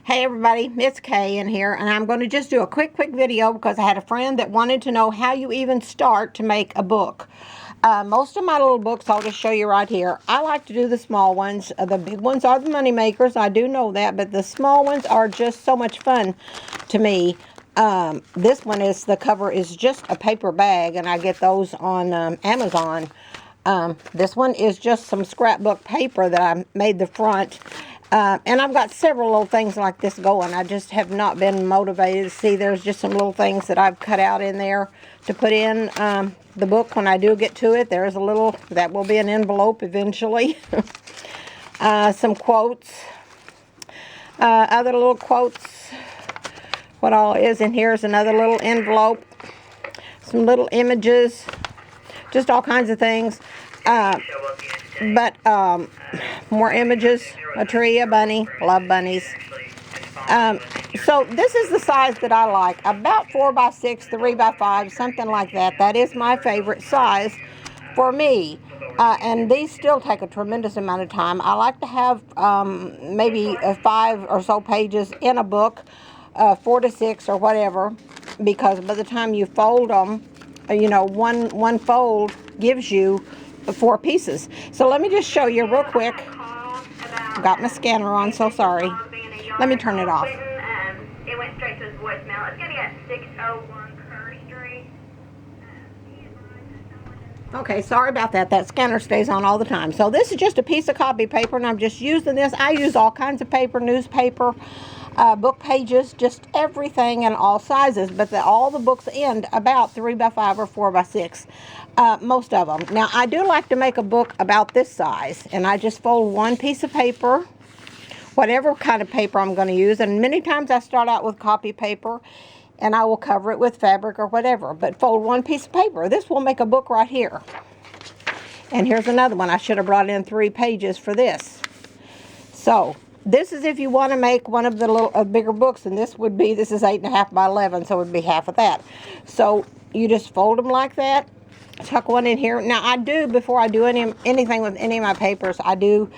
Hey everybody, it's Kay in here, and I'm going to just do a quick video because I had a friend that wanted to know how you even start to make a book. Most of my little books, I'll just show you right here. I like to do the small ones. The big ones are the money makers, I do know that, but the small ones are just so much fun to me. This one is, the cover is just a paper bag, and I get those on Amazon. This one is just some scrapbook paper that I made the front. And I've got several little things like this going. I just have not been motivated. See, there's just some little things that I've cut out in there to put in the book when I do get to it. There's a little, that will be an envelope eventually. Some quotes. Other little quotes. What all is in here is another little envelope. Some little images. Just all kinds of things. More images, a tree, a bunny, love bunnies. So this is the size that I like, about 4x6, 3x5, something like that. That is my favorite size for me. And these still take a tremendous amount of time. I like to have maybe 5 or so pages in a book, 4 to 6 or whatever, because by the time you fold them, you know, one fold gives you 4 pieces. So let me just show you real quick. Got my scanner on, so sorry. Let me turn it off. It went straight to his voicemail. It's going to be at 601 Kerr Street. Okay, sorry about that. That scanner stays on all the time. So this is just a piece of copy paper, and I'm just using this. I use all kinds of paper, newspaper, book pages, just everything in all sizes, but all the books end about 3x5 or 4x6, most of them. Now, I do like to make a book about this size, and I just fold one piece of paper, whatever kind of paper I'm going to use, and many times I start out with copy paper, and I will cover it with fabric or whatever, but fold one piece of paper. This will make a book right here. And here's another one. I should have brought in 3 pages for this. So this is if you want to make one of the little bigger books, and this is 8.5 by 11, so it would be half of that. So you just fold them like that, tuck one in here. Now I do, before I do anything with any of my papers, I do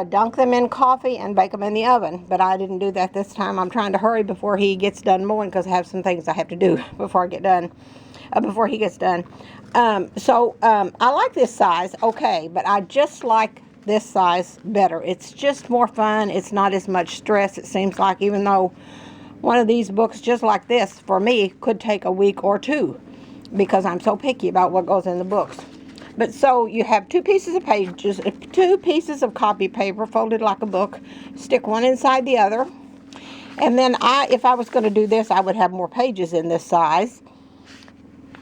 dunk them in coffee and bake them in the oven, but I didn't do that this time. I'm trying to hurry before he gets done mowing, because I have some things I have to do before I get done, before he gets done. I like this size, okay, but I just like this size better. It's just more fun. It's not as much stress, it seems like, even though one of these books just like this for me could take a week or 2, because I'm so picky about what goes in the books. But so you have 2 pieces of pages, 2 pieces of copy paper folded like a book, stick one inside the other. And then if I was going to do this, I would have more pages in this size.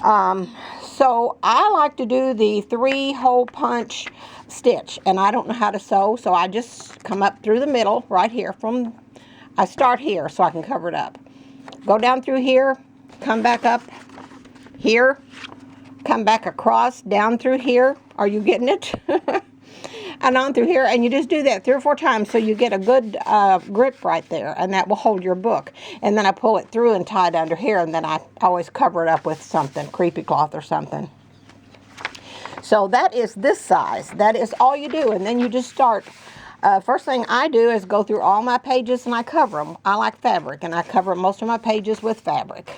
So I like to do the 3-hole punch stitch, and I don't know how to sew, so I just come up through the middle right here. I start here so I can cover it up. Go down through here, come back up here, come back across, down through here. Are you getting it? And on through here, and you just do that 3 or 4 times so you get a good grip right there, and that will hold your book. And then I pull it through and tie it under here, and then I always cover it up with something, creepy cloth or something. So that is this size. That is all you do, and then you just start. First thing I do is go through all my pages and I cover them. I like fabric, and I cover most of my pages with fabric.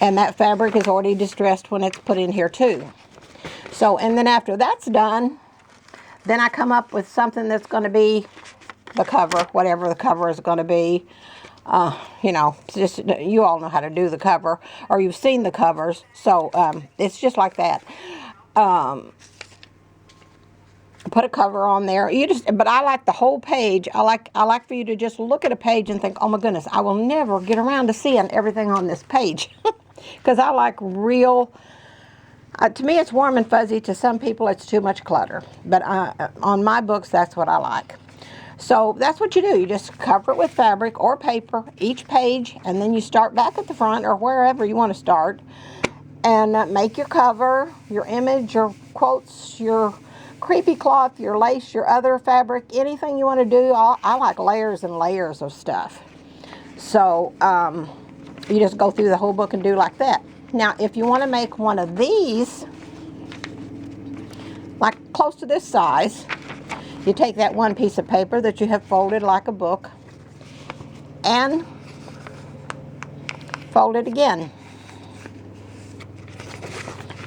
And that fabric is already distressed when it's put in here too. So, and then after that's done, then I come up with something that's going to be the cover, whatever the cover is going to be. You know, just, you all know how to do the cover, or you've seen the covers. So it's just like that. Put a cover on there. But I like the whole page. I like for you to just look at a page and think, oh my goodness, I will never get around to seeing everything on this page, because I like real. To me, it's warm and fuzzy. To some people, it's too much clutter. But on my books, that's what I like. So that's what you do. You just cover it with fabric or paper, each page, and then you start back at the front or wherever you want to start, and make your cover, your image, your quotes, your creepy cloth, your lace, your other fabric, anything you want to do. I like layers and layers of stuff. So you just go through the whole book and do like that. Now, if you want to make one of these, like close to this size, you take that one piece of paper that you have folded like a book, and fold it again.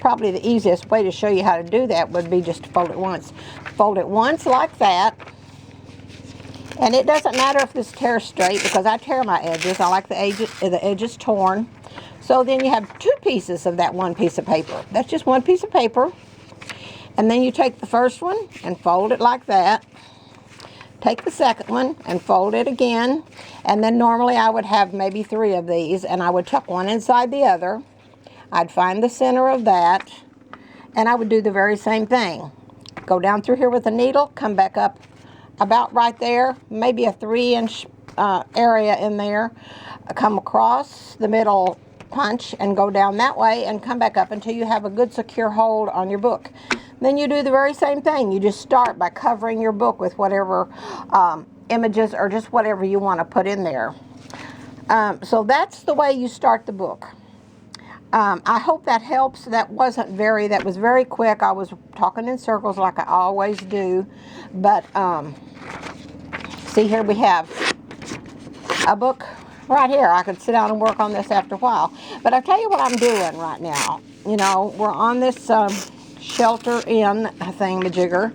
Probably the easiest way to show you how to do that would be just to fold it once. Fold it once like that. And it doesn't matter if this tears straight, because I tear my edges. I like the edges torn. So then you have two pieces of that one piece of paper. That's just one piece of paper. And then you take the first one and fold it like that. Take the second one and fold it again. And then normally I would have maybe 3 of these, and I would tuck one inside the other. I'd find the center of that, and I would do the very same thing. Go down through here with a needle, come back up about right there, maybe a 3-inch area in there. Come across the middle punch and go down that way and come back up until you have a good secure hold on your book. Then you do the very same thing. You just start by covering your book with whatever images or just whatever you want to put in there. So that's the way you start the book. I hope that helps. That was very quick. I was talking in circles like I always do. But see, here we have a book right here. I could sit down and work on this after a while. But I'll tell you what I'm doing right now. You know, we're on this shelter-in thingamajigger,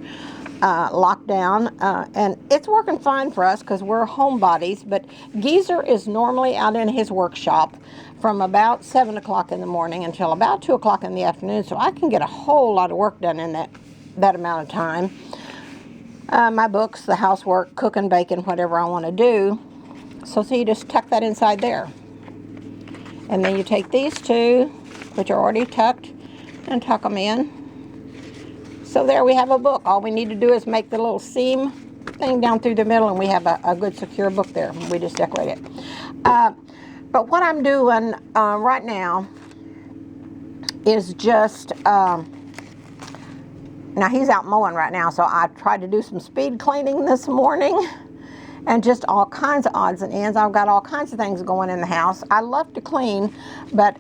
lockdown, and it's working fine for us because we're homebodies. But Geezer is normally out in his workshop from about 7 o'clock in the morning until about 2 o'clock in the afternoon, so I can get a whole lot of work done in that amount of time. My books, the housework, cooking, baking, whatever I want to do. So you just tuck that inside there. And then you take these two, which are already tucked, and tuck them in. So there we have a book. All we need to do is make the little seam thing down through the middle, and we have a good secure book there. We just decorate it. But what I'm doing right now is just, now he's out mowing right now, so I tried to do some speed cleaning this morning and just all kinds of odds and ends. I've got all kinds of things going in the house. I love to clean, but,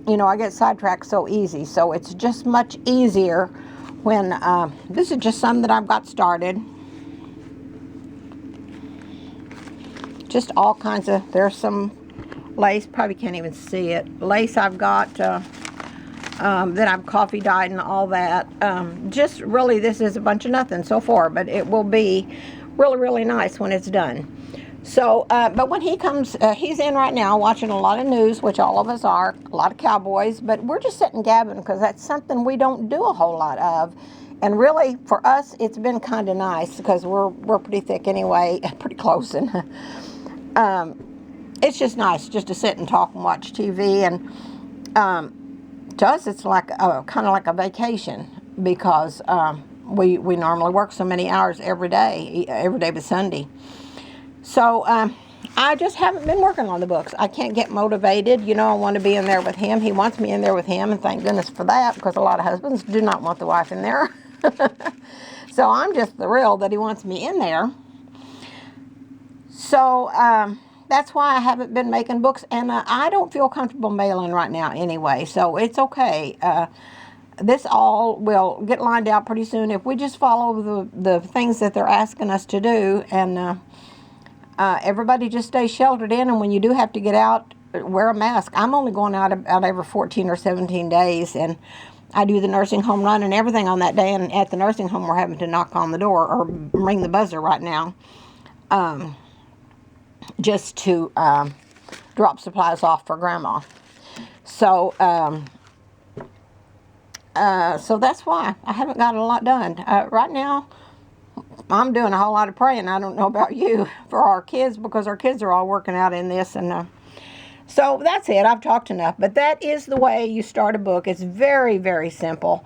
you know, I get sidetracked so easy. So it's just much easier when, this is just some that I've got started. Just all kinds of, there's some lace, probably can't even see it. Lace I've got, that I've coffee dyed and all that. Just really, this is a bunch of nothing so far, but it will be really, really nice when it's done. So, but when he comes, he's in right now watching a lot of news, which all of us are, a lot of cowboys, but we're just sitting gabbing because that's something we don't do a whole lot of. And really, for us, it's been kind of nice because we're pretty thick anyway, pretty close, and it's just nice just to sit and talk and watch TV. And to us, it's like kind of like a vacation because we normally work so many hours every day but Sunday. So I just haven't been working on the books. I can't get motivated. You know, I want to be in there with him. He wants me in there with him, and thank goodness for that, because a lot of husbands do not want the wife in there. So I'm just thrilled that he wants me in there. So that's why I haven't been making books, and I don't feel comfortable mailing right now anyway, so it's okay. This all will get lined out pretty soon if we just follow the things that they're asking us to do, and everybody just stays sheltered in, and when you do have to get out, wear a mask. I'm only going out every 14 or 17 days, and I do the nursing home run and everything on that day, and at the nursing home we're having to knock on the door or ring the buzzer right now, just to drop supplies off for Grandma. So, so that's why I haven't got a lot done. Right now, I'm doing a whole lot of praying. I don't know about you, for our kids, because our kids are all working out in this. And so that's it. I've talked enough. But that is the way you start a book. It's very, very simple.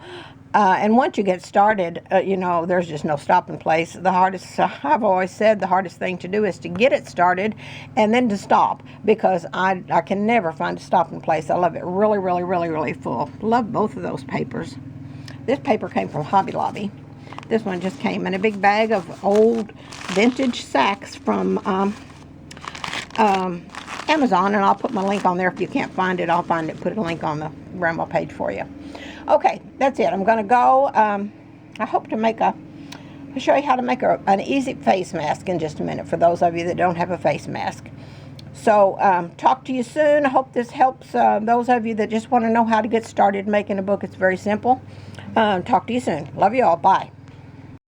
And once you get started, you know, there's just no stopping place. The hardest, I've always said, the hardest thing to do is to get it started and then to stop, because I can never find a stopping place. I love it really, really, really, really full. Love both of those papers. This paper came from Hobby Lobby. This one just came in a big bag of old vintage sacks from Amazon, and I'll put my link on there. If you can't find it, I'll find it, put a link on the Grandma page for you. Okay, that's it. I'm going to go. I hope to make a I'll show you how to make an easy face mask in just a minute for those of you that don't have a face mask. So talk to you soon. I hope this helps those of you that just want to know how to get started making a book. It's very simple. Talk to you soon. Love you all. Bye.